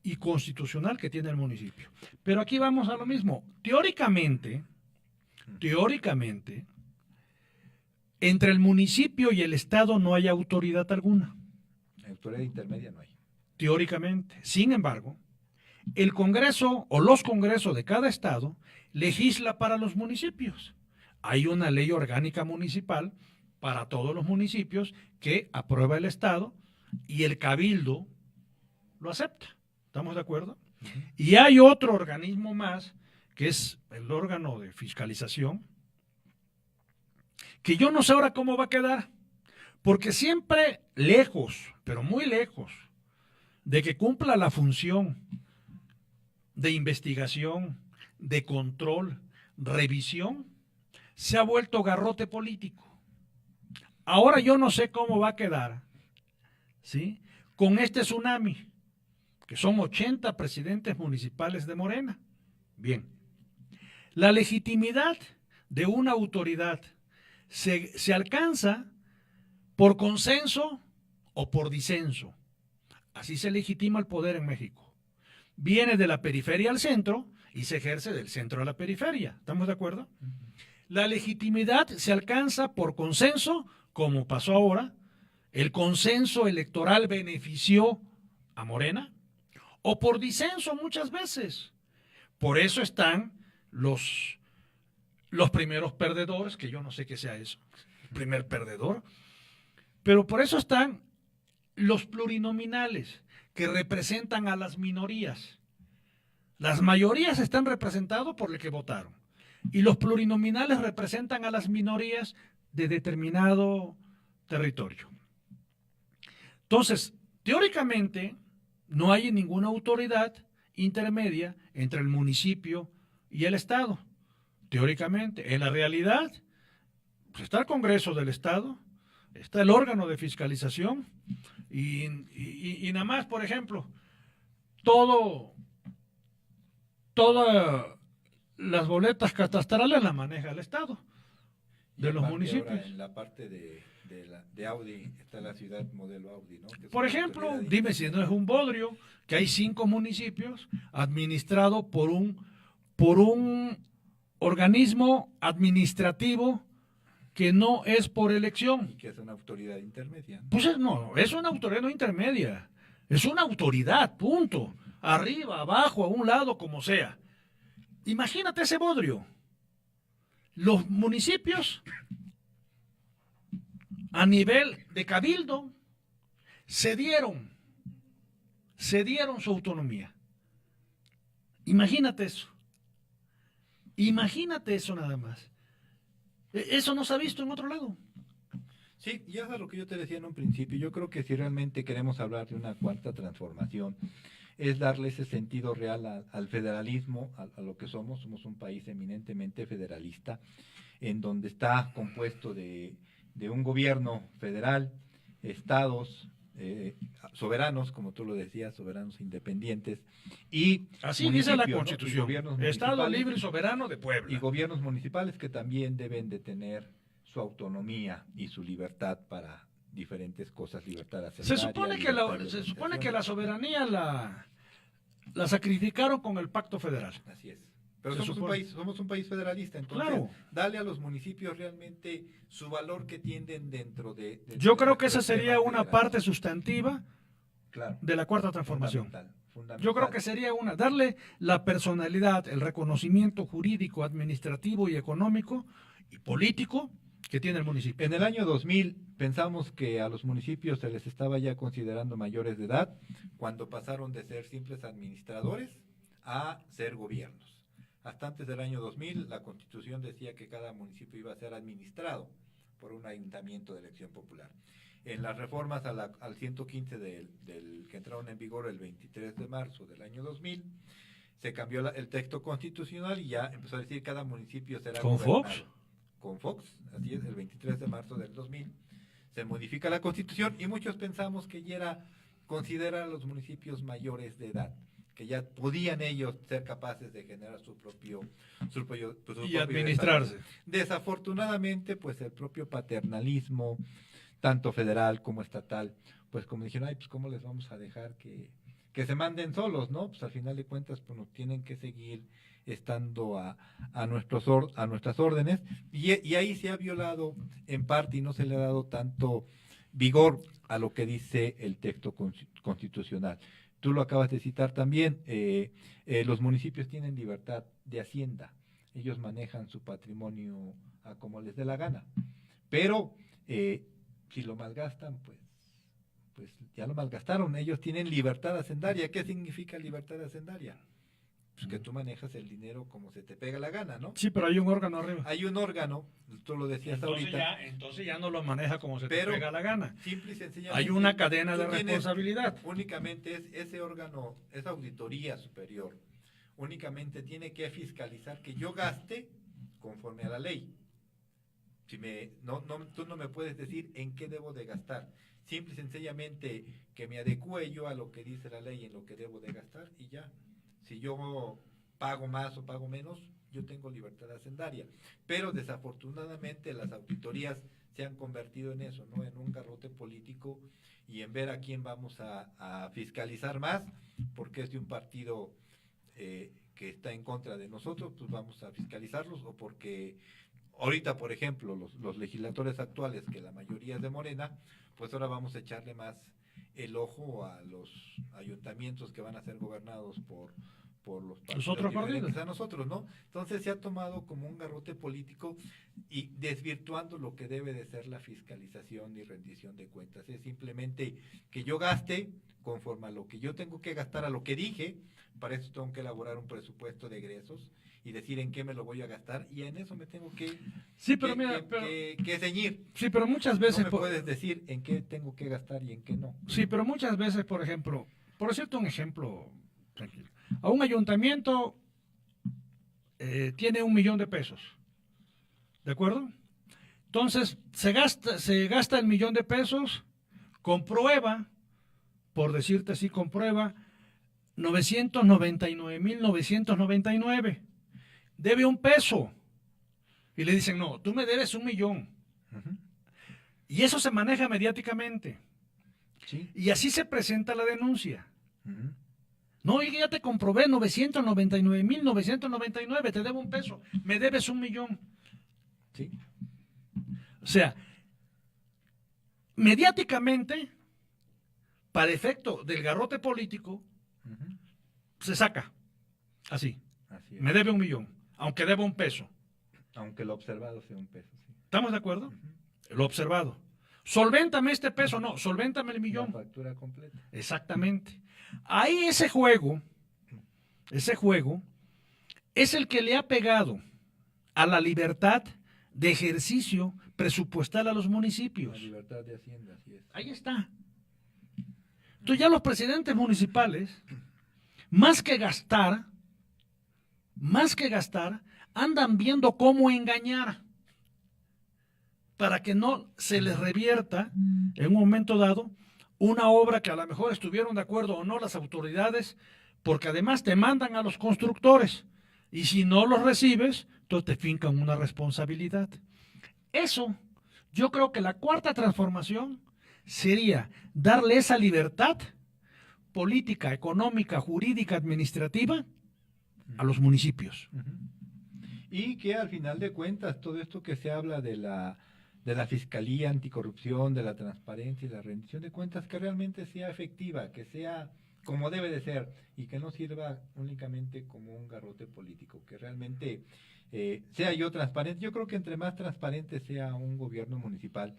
y constitucional que tiene el municipio. Pero aquí vamos a lo mismo. Teóricamente, entre el municipio y el Estado no hay autoridad alguna. Autoridad intermedia no hay. Teóricamente. Sin embargo, el Congreso o los congresos de cada estado legisla para los municipios. Hay una ley orgánica municipal para todos los municipios que aprueba el Estado y el Cabildo lo acepta. ¿Estamos de acuerdo? Y hay otro organismo más, que es el órgano de fiscalización, que yo no sé ahora cómo va a quedar, porque siempre lejos, pero muy lejos, de que cumpla la función de investigación, de control, revisión, se ha vuelto garrote político. Ahora yo no sé cómo va a quedar, ¿sí?, con este tsunami, que son 80 presidentes municipales de Morena. Bien, la legitimidad de una autoridad se alcanza por consenso o por disenso. Así se legitima el poder en México. Viene de la periferia al centro y se ejerce del centro a la periferia. ¿Estamos de acuerdo? La legitimidad se alcanza por consenso, como pasó ahora. El consenso electoral benefició a Morena, o por disenso muchas veces. Por eso están los primeros perdedores, que yo no sé qué sea eso, el primer perdedor, pero por eso están los plurinominales, que representan a las minorías. Las mayorías están representadas por el que votaron, y los plurinominales representan a las minorías de determinado territorio. Entonces, teóricamente, no hay ninguna autoridad intermedia entre el municipio y el Estado. Teóricamente, en la realidad, pues está el Congreso del Estado, está el órgano de fiscalización y nada más, por ejemplo, todas las boletas catastrales las maneja el Estado de los municipios. Ahora, en la parte de de Audi está la ciudad modelo Audi, ¿no? Que es Por una ejemplo, autoridad dime si no es un bodrio que hay 5 municipios administrados por un organismo administrativo que no es por elección. y que es una autoridad intermedia. Pues no, es una autoridad no intermedia, es una autoridad, punto. Arriba, abajo, a un lado, como sea. Imagínate ese bodrio. Los municipios, a nivel de cabildo, cedieron su autonomía. Imagínate eso. Imagínate eso nada más. Eso no se ha visto en otro lado. Sí, ya es lo que yo te decía en un principio. Yo creo que si realmente queremos hablar de una cuarta transformación, es darle ese sentido real al federalismo, a lo que somos. Somos un país eminentemente federalista, en donde está compuesto de un gobierno federal, estados soberanos, como tú lo decías, soberanos independientes, y Así dice la municipios, ¿no? Y Constitución. gobiernos Estado municipales, libre y soberano de Puebla. y gobiernos municipales que también deben de tener su autonomía y su libertad para diferentes cosas, libertad Se hacendaria, supone libertad de que organización. la soberanía la sacrificaron con el pacto federal. Así es. Pero Se supone. somos un país federalista, entonces Claro. dale a los municipios realmente su valor que tienen dentro de Yo creo que esa nuestro sería sistema una federal. parte sustantiva Claro, de la cuarta transformación. fundamental. Yo creo que sería darle la personalidad, el reconocimiento jurídico, administrativo y económico y político que tiene el municipio. En el año 2000 pensamos que a los municipios se les estaba ya considerando mayores de edad cuando pasaron de ser simples administradores a ser gobiernos. Hasta antes del año 2000 la Constitución decía que cada municipio iba a ser administrado por un ayuntamiento de elección popular. En las reformas al 115 del que entraron en vigor el 23 de marzo del año 2000, se cambió el texto constitucional y ya empezó a decir cada municipio será ¿Con gobernado. Fox? Con Fox, así es, el 23 de marzo del 2000. Se modifica la Constitución y muchos pensamos que ya era considerar a los municipios mayores de edad, que ya podían ellos ser capaces de generar su propio Y administrarse. desarrollo. Desafortunadamente, pues el propio paternalismo, tanto federal como estatal, pues como dijeron, ay, pues cómo les vamos a dejar que se manden solos, ¿no? Pues al final de cuentas, pues nos tienen que seguir estando a nuestras órdenes, y ahí se ha violado en parte y no se le ha dado tanto vigor a lo que dice el texto constitucional. Tú lo acabas de citar también, los municipios tienen libertad de hacienda, ellos manejan su patrimonio a como les dé la gana, pero si lo malgastan, pues ya lo malgastaron, ellos tienen libertad hacendaria. ¿Qué significa libertad hacendaria? Pues que tú manejas el dinero como se te pega la gana, ¿no? Sí, pero hay un órgano arriba. Hay un órgano, tú lo decías ahorita, Entonces ya no lo maneja como se te Pero- pega la gana. simple y sencillamente. Hay una cadena de tú tienes- responsabilidad. Únicamente es ese órgano, esa auditoría superior, únicamente tiene que fiscalizar que yo gaste conforme a la ley. Tú no me puedes decir en qué debo de gastar. Simple y sencillamente que me adecue yo a lo que dice la ley en lo que debo de gastar y ya. Si yo pago más o pago menos, yo tengo libertad hacendaria. Pero desafortunadamente las auditorías se han convertido en eso, ¿no? En un garrote político y en ver a quién vamos a fiscalizar más, porque es de un partido que está en contra de nosotros, pues vamos a fiscalizarlos, o porque ahorita, por ejemplo, los legisladores actuales, que la mayoría es de Morena, pues ahora vamos a echarle más el ojo a los ayuntamientos que van a ser gobernados por los partidos otros diferentes partidos. a nosotros, ¿no? Entonces se ha tomado como un garrote político y desvirtuando lo que debe de ser la fiscalización y rendición de cuentas. Es simplemente que yo gaste conforme a lo que yo tengo que gastar, a lo que dije. Para eso tengo que elaborar un presupuesto de egresos y decir en qué me lo voy a gastar, y en eso me tengo que Sí, pero mira, que ceñir. sí, pero muchas No veces me puedes decir en qué tengo que gastar y en qué no. sí, pero muchas veces, por ejemplo, por decirte un ejemplo, tranquilo, a un ayuntamiento tiene 1 millón de pesos, ¿de acuerdo? Entonces se gasta el 1 millón de pesos, comprueba, por decirte así, comprueba 999,999, debe 1 peso, y le dicen, no, tú me debes 1 millón. Ujú. Y eso se maneja mediáticamente. Sí. Y así se presenta la denuncia. Ujú. No, oye, ya te comprobé 999,999, te debo $1, me debes $1,000,000. Sí. O sea, mediáticamente, para efecto del garrote político, Ujú. se saca. Así, Así es. me debe $1,000,000, aunque deba $1. Aunque lo observado sea $1, sí. ¿Estamos de acuerdo? Ujú. Lo observado. Solvéntame este peso, no, solvéntame el La $1,000,000. factura completa. Exactamente. Ahí ese juego es el que le ha pegado a la libertad de ejercicio presupuestal a los La municipios. libertad de Hacienda, así es. Ahí está. Entonces ya los presidentes municipales, más que gastar, andan viendo cómo engañar para que no se les revierta en un momento dado una obra que a lo mejor estuvieron de acuerdo o no las autoridades, porque además te mandan a los constructores y si no los recibes, entonces te fincan una responsabilidad. Eso, yo creo que la cuarta transformación sería darle esa libertad política, económica, jurídica, administrativa a los municipios. Ujú. Y que al final de cuentas todo esto que se habla de la Fiscalía Anticorrupción, de la transparencia y la rendición de cuentas, que realmente sea efectiva, que sea como debe de ser y que no sirva únicamente como un garrote político, que realmente sea yo transparente. Yo creo que entre más transparente sea un gobierno municipal,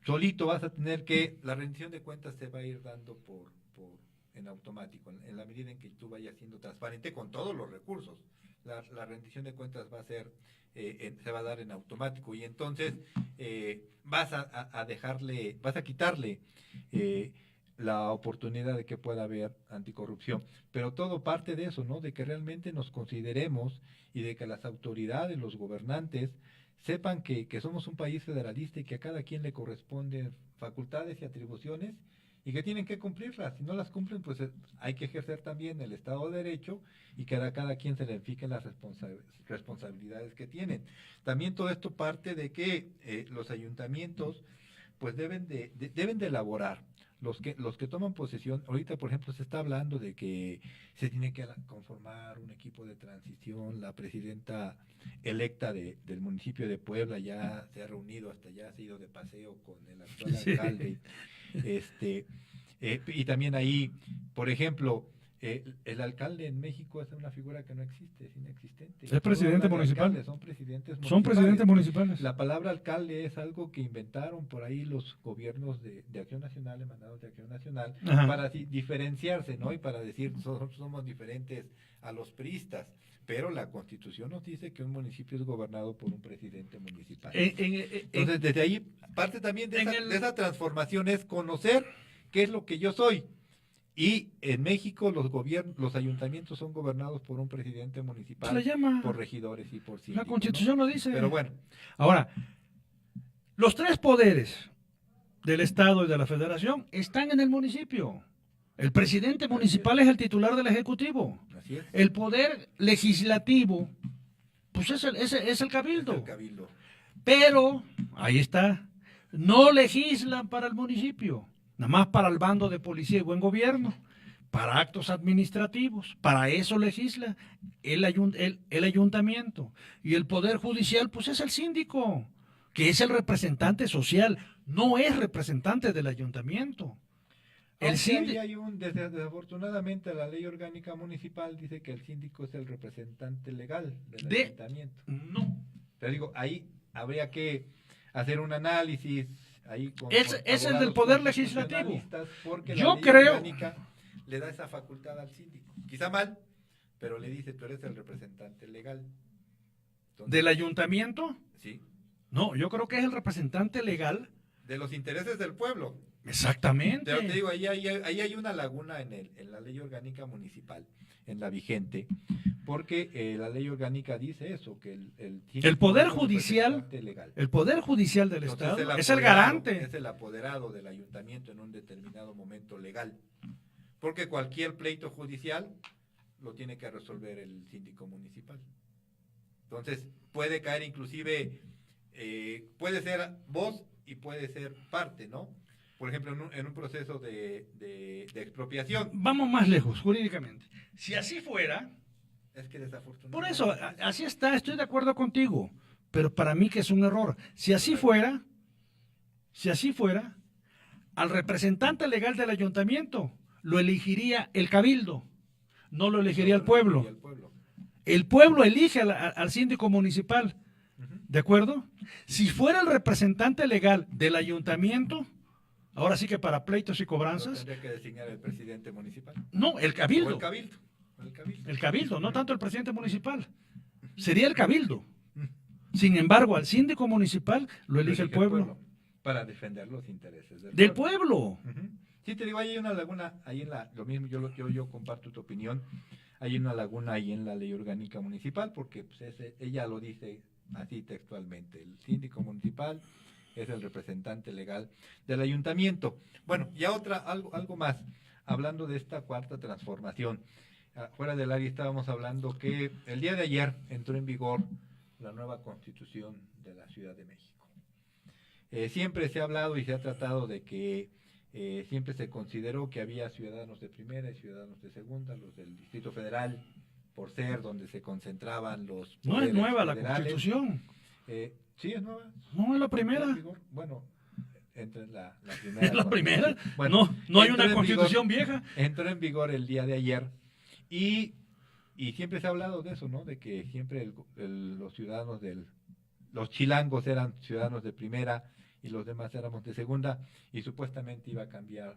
solito vas a tener que, la rendición de cuentas se va a ir dando en automático, en la medida en que tú vayas siendo transparente con todos los recursos. La rendición de cuentas va a ser, se va a dar en automático y entonces vas a quitarle la oportunidad de que pueda haber anticorrupción. Pero todo parte de eso, ¿no? De que realmente nos consideremos y de que las autoridades, los gobernantes, sepan que somos un país federalista y que a cada quien le corresponden facultades y atribuciones y que tienen que cumplirlas. Si no las cumplen, pues hay que ejercer también el Estado de Derecho y que a cada quien se le fijen las responsabilidades que tienen. También todo esto parte de que los ayuntamientos pues deben de elaborar. Los que toman posesión, ahorita por ejemplo se está hablando de que se tiene que conformar un equipo de transición, la presidenta electa del municipio de Puebla ya se ha reunido, hasta ya se ha ido de paseo con el actual alcalde, y también ahí, por ejemplo, el alcalde en México es una figura que no existe, es inexistente. Es presidente municipal. Alcaldes, son presidentes municipales. Son presidentes municipales. La palabra alcalde es algo que inventaron por ahí los gobiernos de Acción Nacional, emanados de Acción Nacional, Ajá. para diferenciarse, ¿no? Y para decir, nosotros somos diferentes a los priistas. Pero la Constitución nos dice que un municipio es gobernado por un presidente municipal. Entonces, desde ahí, parte también de esa transformación es conocer qué es lo que yo soy. Y en México los ayuntamientos son gobernados por un presidente municipal, Se le llama. por regidores y por síndicos. La Constitución ¿no? lo dice. Pero bueno. Ahora, los tres poderes del Estado y de la Federación están en el municipio. El presidente municipal es el titular del Ejecutivo. Así es. El poder legislativo, pues es el cabildo. Es el cabildo. Pero, ahí está, no legislan para el municipio, nada más para el bando de policía y buen gobierno, para actos administrativos, para eso legisla el ayuntamiento. Y el poder judicial, pues es el síndico, que es el representante social, no es representante del ayuntamiento. El síndico... Desafortunadamente la ley orgánica municipal dice que el síndico es el representante legal del ayuntamiento. No. Pero digo, ahí habría que hacer un análisis ahí es el del poder legislativo. Porque yo la ley creo orgánica le da esa facultad al síndico. Quizá mal, pero le dice, tú eres el representante legal. Entonces, ¿del ayuntamiento? Sí. No, yo creo que es el representante legal. De los intereses del pueblo. Exactamente. Pero te digo, ahí hay una laguna en la ley orgánica municipal, en la vigente, porque la ley orgánica dice eso, que el poder judicial, el poder judicial del Entonces, Estado es el garante. Es el apoderado del ayuntamiento en un determinado momento legal, porque cualquier pleito judicial lo tiene que resolver el síndico municipal. Entonces puede caer inclusive puede ser voz y puede ser parte, ¿no? Por ejemplo, en un proceso de expropiación. Vamos más lejos, jurídicamente. Si así fuera, Es que desafortunadamente... por eso, así está, estoy de acuerdo contigo, pero para mí que es un error. Si así fuera, al representante legal del ayuntamiento lo elegiría el cabildo, no lo elegiría el pueblo. Y el pueblo. El pueblo elige al síndico municipal, ¿de acuerdo? Si fuera el representante legal del ayuntamiento, ahora sí que para pleitos y Lo cobranzas, tendría que designar el presidente municipal. no, el O cabildo. el cabildo. El cabildo. El cabildo, no tanto el presidente municipal. Sería el cabildo. Sin embargo, al síndico municipal lo elige el pueblo. Para defender los intereses Del pueblo. Ujú. Sí, te digo, ahí hay una laguna, ahí en lo mismo, yo comparto tu opinión, hay una laguna ahí en la ley orgánica municipal, porque pues, ella lo dice así textualmente, el síndico municipal es el representante legal del ayuntamiento. Bueno, y algo más, hablando de esta cuarta transformación, fuera del área estábamos hablando que el día de ayer entró en vigor la nueva constitución de la Ciudad de México. Siempre se ha hablado y se ha tratado de que siempre se consideró que había ciudadanos de primera y ciudadanos de segunda, los del Distrito Federal, por ser donde se concentraban los No es poderes nueva la federales. Constitución. Sí, es nueva. No es la primera. Bueno, entre la primera. ¿Es la primera? Bueno, No hay entró una en Constitución vigor, vieja. Entró en vigor el día de ayer y siempre se ha hablado de eso, ¿no? De que siempre los ciudadanos los chilangos eran ciudadanos de primera y los demás éramos de segunda, y supuestamente iba a cambiar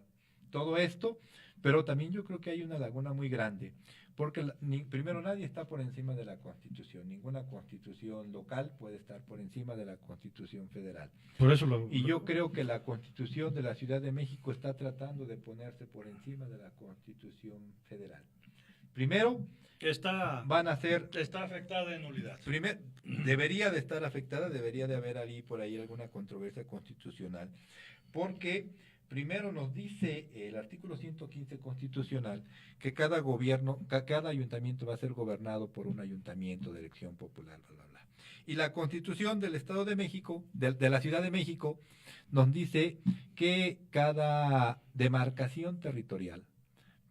todo esto, pero también yo creo que hay una laguna muy grande, porque primero nadie está por encima de la Constitución, ninguna Constitución local puede estar por encima de la Constitución federal. Por eso Y yo creo que la Constitución de la Ciudad de México está tratando de ponerse por encima de la Constitución federal. Primero, está afectada de nulidad. Debería de estar afectada, debería de haber por ahí alguna controversia constitucional, porque primero nos dice el artículo 115 constitucional que cada ayuntamiento va a ser gobernado por un ayuntamiento de elección popular, bla, bla, bla. Y la Constitución del Estado de México, de la Ciudad de México, nos dice que cada demarcación territorial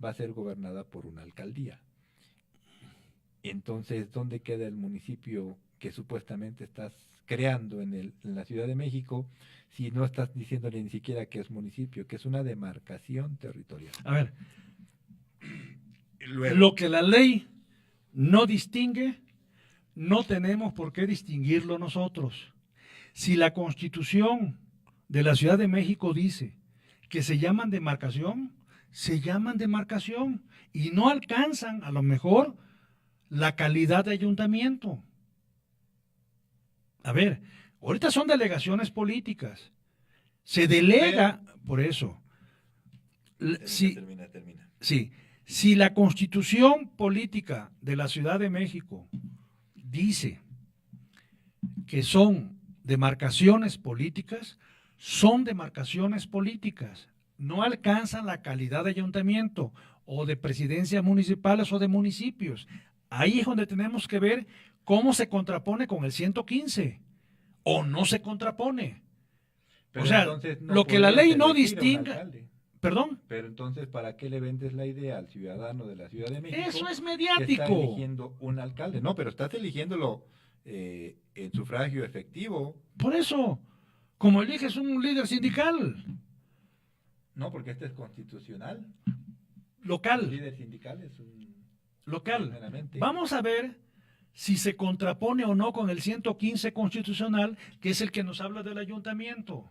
va a ser gobernada por una alcaldía. Entonces, ¿dónde queda el municipio que supuestamente estás creando en la Ciudad de México si no estás diciéndole ni siquiera que es municipio, que es una demarcación territorial? A ver, Luego, lo que la ley no distingue, no tenemos por qué distinguirlo nosotros. Si la Constitución de la Ciudad de México dice que se llaman demarcación, se llaman demarcación y no alcanzan a lo mejor la calidad de ayuntamiento. A ver, ahorita son delegaciones políticas. Se delega, por eso. termina. Sí, si la Constitución política de la Ciudad de México dice que son demarcaciones políticas, son demarcaciones políticas. No alcanzan la calidad de ayuntamiento o de presidencias municipales o de municipios. Ahí es donde tenemos que ver cómo se contrapone con el 115 o no se contrapone. Pero o sea, entonces no lo que la ley no puedes elegir a un distinga. alcalde. ¿Perdón? Pero entonces, ¿para qué le vendes la idea al ciudadano de la Ciudad de México? Eso es Que mediático. está eligiendo un alcalde. No, pero estás eligiéndolo en sufragio efectivo. Por eso, como eliges un líder sindical, No, porque este es constitucional. El local, líder sindical es un... local. meramente. Vamos a ver si se contrapone o no con el 115 constitucional, que es el que nos habla del ayuntamiento.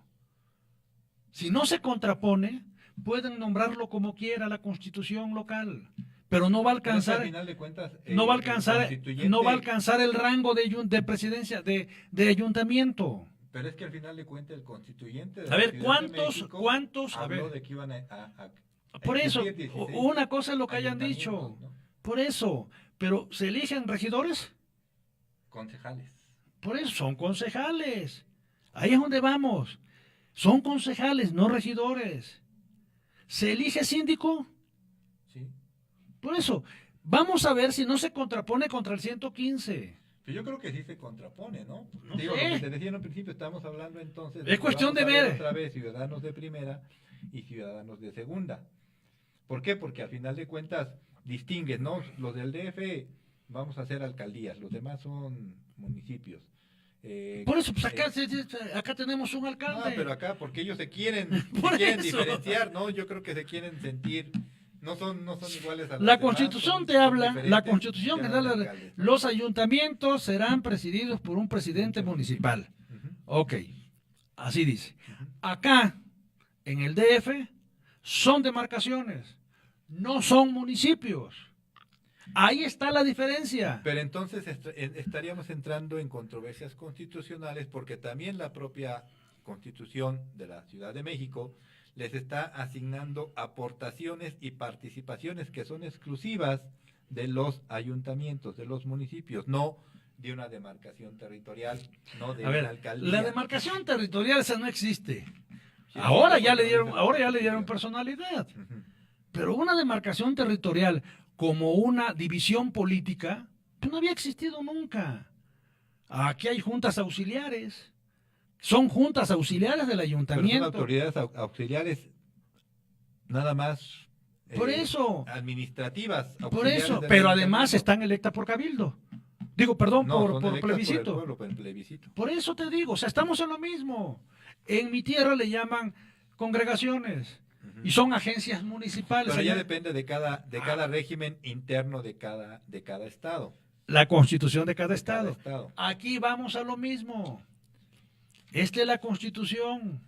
Si no se contrapone, pueden nombrarlo como quiera la constitución local, pero no va a Pero es que al alcanzar, final de cuentas, no va a el alcanzar, constituyente- no va a alcanzar el rango de presidencia, de ayuntamiento. Pero es que al final de cuentas el constituyente... de A la ver, Ciudad de ¿cuántos? A habló ver. de que iban a Por eso, exigir 16 una cosa es lo que hayan dicho, ayuntamientos, ¿no? por eso, pero ¿se eligen regidores? Concejales. Por eso, son concejales. Ahí es donde vamos. Son concejales, no regidores. ¿Se elige síndico? Sí. Por eso, vamos a ver si no se contrapone contra el 115. Que yo creo que sí se contrapone, ¿no? No Digo, sé. lo que te decía en un principio, estamos hablando entonces... Es cuestión de vamos a ver. Otra vez ciudadanos de primera y ciudadanos de segunda. ¿Por qué? Porque al final de cuentas distingues, ¿no? Los del DF vamos a hacer alcaldías, los demás son municipios. Por eso, pues acá tenemos un alcalde. Pero acá, porque ellos se quieren Por eso. diferenciar, ¿no? Yo creo que se quieren sentir, no son iguales a los La demás, Constitución son- te son habla, la diferentes, Constitución que sean da alcaldes, ¿no? los ayuntamientos serán presididos por un presidente municipal. Ujú, Ok, así dice. ujú. Acá, en el DF, son demarcaciones, no son municipios. Ahí está la diferencia. Pero entonces estaríamos entrando en controversias constitucionales porque también la propia Constitución de la Ciudad de México les está asignando aportaciones y participaciones que son exclusivas de los ayuntamientos, de los municipios, no de una demarcación territorial, no de A ver, una alcaldía. la demarcación territorial esa no existe. Sí, Ahora sí, ya porque le dieron, no es ahora ya le territorial. dieron personalidad. Ujú. Pero una demarcación territorial como una división política, pues no había existido nunca. Aquí hay juntas auxiliares. Son juntas auxiliares del Pero son ayuntamiento. autoridades auxiliares nada más Por eso, administrativas. por auxiliares eso. del Pero además ayuntamiento. están electas por cabildo. Digo, perdón, No, por son electas por el plebiscito. pueblo, por el plebiscito. Por eso te digo, o sea, estamos en lo mismo. En mi tierra le llaman congregaciones Ujú. y son agencias municipales. Pero ya Allá- depende de cada régimen interno de cada estado. la constitución de cada De estado. cada estado. Aquí vamos a lo mismo. Esta es la constitución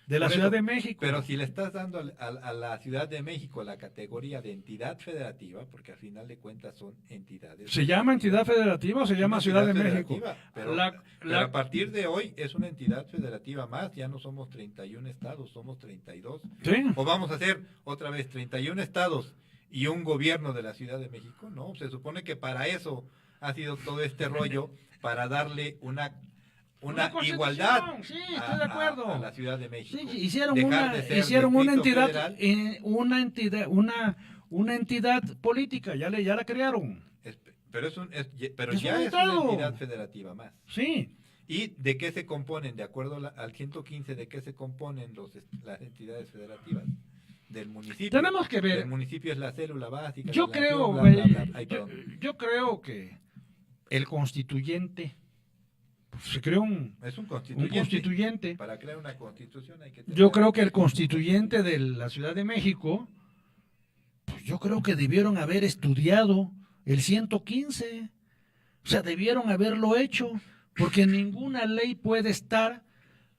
de la Por Ciudad eso, de México. Pero si le estás dando a la Ciudad de México la categoría de entidad federativa, porque al final de cuentas son entidades. ¿Se llama entidad federativa o se llama Una Ciudad de entidad México? federativa, Pero, La- pero la- a partir de hoy es una entidad federativa más, ya no somos 31 estados, somos 32. ¿Sí? ¿O vamos a hacer otra vez 31 estados y un gobierno de la Ciudad de México? No, se supone que para eso ha sido todo este rollo, para darle una constitución, igualdad sí, estoy de acuerdo. a la Ciudad de México. Sí, hicieron Dejar una, de ser hicieron una distrito entidad, federal. una entidad política, ya la crearon. Pero pero Es ya un es una estado. entidad federativa más. Sí. ¿Y de qué se componen? De acuerdo al 115, ¿de qué se componen las entidades federativas? Del municipio. Tenemos que ver. El municipio es la célula básica. Yo de la nación, creo, bla, güey, bla, bla. Ay, yo, perdón. yo creo que el constituyente, pues, se creó un Es un constituyente. constituyente. Para crear una constitución hay que tener... Yo creo que el constituyente de la Ciudad de México, pues yo creo que debieron haber estudiado el 115. O sea, debieron haberlo hecho, porque ninguna ley puede estar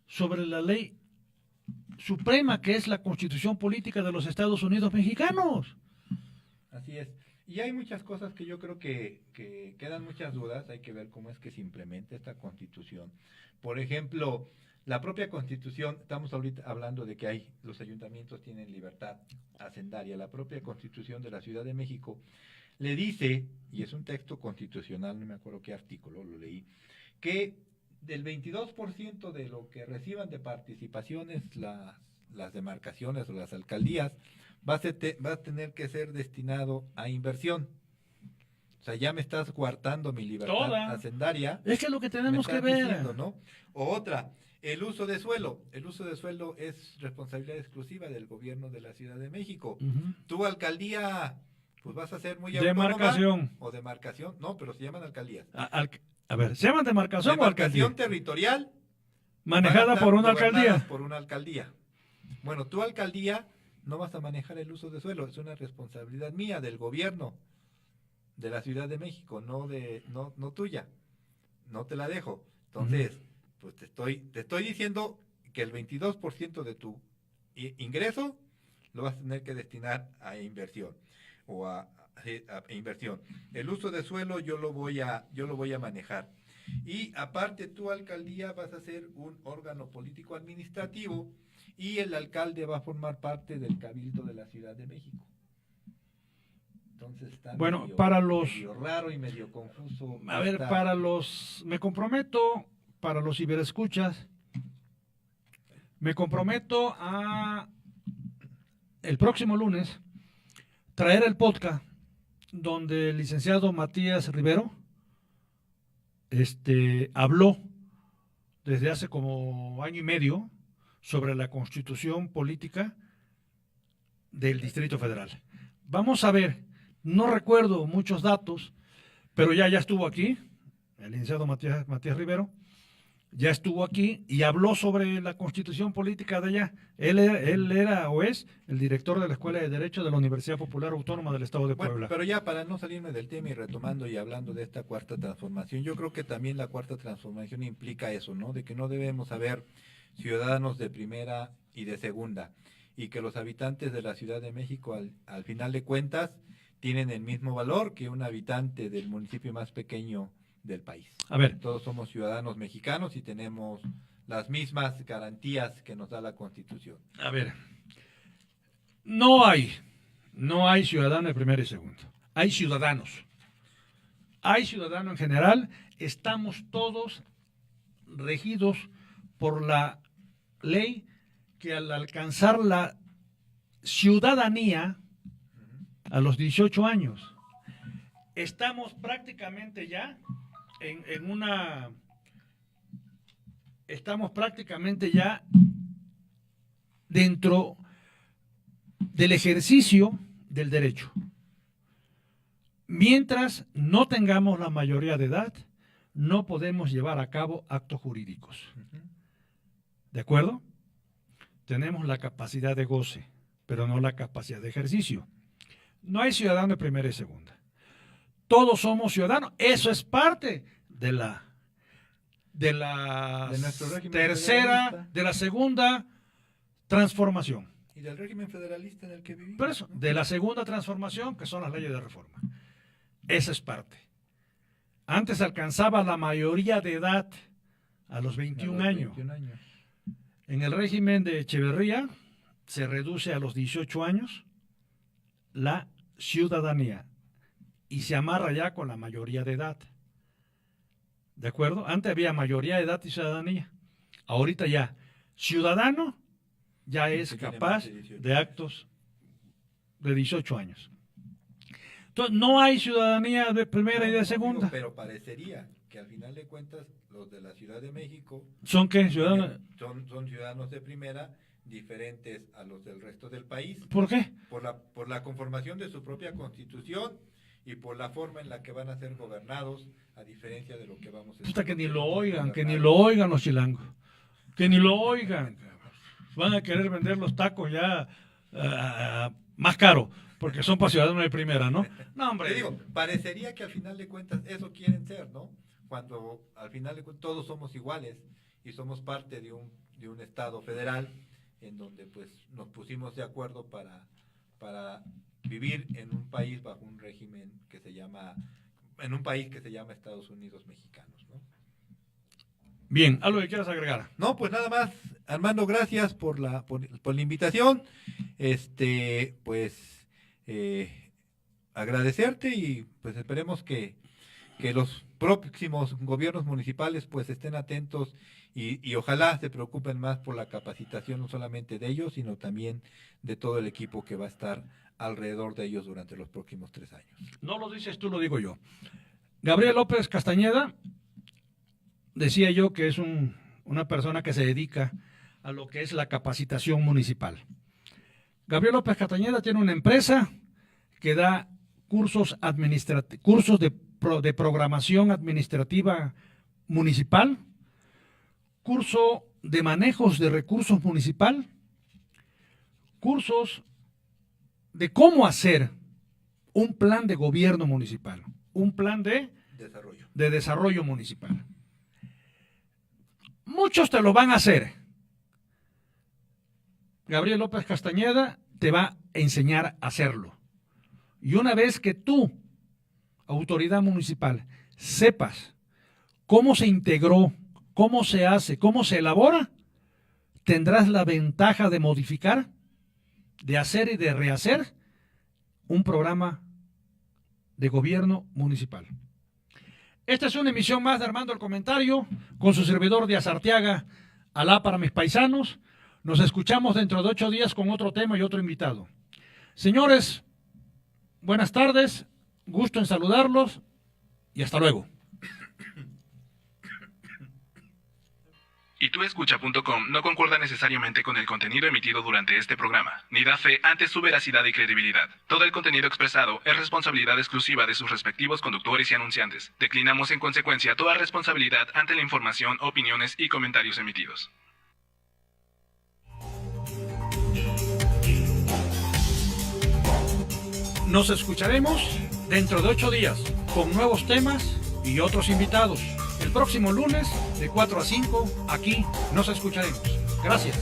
sobre la ley suprema que es la Constitución Política de los Estados Unidos Mexicanos. Así es. Y hay muchas cosas que yo creo que quedan muchas dudas. Hay que ver cómo es que se implementa esta constitución. Por ejemplo, la propia constitución, estamos ahorita hablando de que los ayuntamientos tienen libertad hacendaria. La propia constitución de la Ciudad de México le dice, y es un texto constitucional, no me acuerdo qué artículo, lo leí, que del 22% de lo que reciban de participaciones las demarcaciones o las alcaldías, va a tener que ser destinado a inversión. O sea, ya me estás coartando mi libertad Toda. hacendaria. Es que es lo que tenemos me que estás ver. diciendo, ¿no? O otra, el uso de suelo. El uso de suelo es responsabilidad exclusiva del gobierno de la Ciudad de México. Ujú. Tu alcaldía, pues vas a ser muy Demarcación. autónoma. O demarcación. No, pero se llaman alcaldías. A ver, ¿se llama demarcación o Demarcación alcaldía? territorial Manejada van a estar por una gobernadas alcaldía. por una alcaldía. Bueno, tu alcaldía no vas a manejar el uso de suelo, es una responsabilidad mía, del gobierno de la Ciudad de México, no tuya. No te la dejo. Entonces, pues te estoy diciendo que el 22% de tu ingreso lo vas a tener que destinar a inversión o a inversión. El uso de suelo yo lo voy a manejar. Y aparte tu alcaldía vas a ser un órgano político administrativo y el alcalde va a formar parte del Cabildo de la Ciudad de México. Entonces está Bueno, para los- medio raro y medio confuso. A ver, me comprometo, para los ciberescuchas, me comprometo a el próximo lunes traer el podcast donde el licenciado Matías Rivero habló desde hace como año y medio sobre la constitución política del Distrito Federal. Vamos a ver, no recuerdo muchos datos, pero ya estuvo aquí, el licenciado Matías Rivero, ya estuvo aquí y habló sobre la constitución política de allá. Él era o es el director de la Escuela de Derecho de la Universidad Popular Autónoma del Estado de Puebla. Bueno, pero ya para no salirme del tema y retomando y hablando de esta cuarta transformación, yo creo que también la cuarta transformación implica eso, ¿no? De que no debemos haber ciudadanos de primera y de segunda, y que los habitantes de la Ciudad de México al final de cuentas tienen el mismo valor que un habitante del municipio más pequeño del país. A ver, Todos somos ciudadanos mexicanos y tenemos las mismas garantías que nos da la Constitución. a ver, no hay ciudadano de primera y segunda. Hay ciudadanos. Hay ciudadanos en general. Estamos todos regidos por la ley que al alcanzar la ciudadanía a los 18 años, estamos prácticamente ya estamos prácticamente ya dentro del ejercicio del derecho. Mientras no tengamos la mayoría de edad, no podemos llevar a cabo actos jurídicos. ¿De acuerdo? Tenemos la capacidad de goce, pero no la capacidad de ejercicio. No hay ciudadano de primera y segunda. Todos somos ciudadanos. Eso es parte de la nuestro régimen tercera, federalista. de la segunda transformación. Y del régimen federalista en el que vivimos. Pero eso, de la segunda transformación, que son las leyes de reforma. Esa es parte. Antes alcanzaba la mayoría de edad a los 21 años. 21 años. En el régimen de Echeverría se reduce a los 18 años la ciudadanía y se amarra ya con la mayoría de edad. ¿De acuerdo? Antes había mayoría de edad y ciudadanía. Ahorita ya ciudadano ya es Que tiene capaz más de 18 de actos de 18 años. Entonces, no hay ciudadanía de primera y de segunda. Pero parecería que al final de cuentas los de la Ciudad de México ¿Son qué? ¿Ciudadanos? son ciudadanos de primera diferentes a los del resto del país ¿Por qué? por la conformación de su propia constitución y por la forma en la que van a ser gobernados, a diferencia de lo que vamos a Puta, que ni lo gobernados. oigan, que ni lo oigan los chilangos. Que ni lo oigan. Van a querer vender los tacos ya más caro, porque son para ciudadanos de primera, ¿no? No, hombre. Te digo, parecería que al final de cuentas eso quieren ser, ¿no? Cuando al final de cuentas todos somos iguales y somos parte de un Estado federal en donde pues nos pusimos de acuerdo para vivir en un país bajo un régimen en un país que se llama Estados Unidos Mexicanos, ¿no? Bien, ¿algo que quieras agregar? No, pues nada más, Armando, gracias por la invitación. Agradecerte y pues esperemos que los próximos gobiernos municipales pues estén atentos y ojalá se preocupen más por la capacitación no solamente de ellos, sino también de todo el equipo que va a estar alrededor de ellos durante los próximos 3 años. No lo dices tú, lo digo yo. Gabriel López Castañeda, decía yo que es una persona que se dedica a lo que es la capacitación municipal. Gabriel López Castañeda tiene una empresa que da cursos de programación administrativa municipal, curso de manejos de recursos municipal, cursos de cómo hacer un plan de gobierno municipal, un plan de desarrollo municipal. Muchos te lo van a hacer. Gabriel López Castañeda te va a enseñar a hacerlo. Y una vez que tú, autoridad municipal, sepas cómo se integró, cómo se hace, cómo se elabora, tendrás la ventaja de modificar, de hacer y de rehacer un programa de gobierno municipal. Esta es una emisión más de Armando el Comentario, con su servidor Díaz Arteaga. Alá para mis paisanos. Nos escuchamos dentro de 8 días con otro tema y otro invitado. Señores, buenas tardes, gusto en saludarlos y hasta luego. tuescucha.com no concuerda necesariamente con el contenido emitido durante este programa, ni da fe ante su veracidad y credibilidad. Todo el contenido expresado es responsabilidad exclusiva de sus respectivos conductores y anunciantes. Declinamos en consecuencia toda responsabilidad ante la información, opiniones y comentarios emitidos. Nos escucharemos dentro de 8 días con nuevos temas y otros invitados. El próximo lunes de 4 a 5 aquí nos escucharemos. Gracias.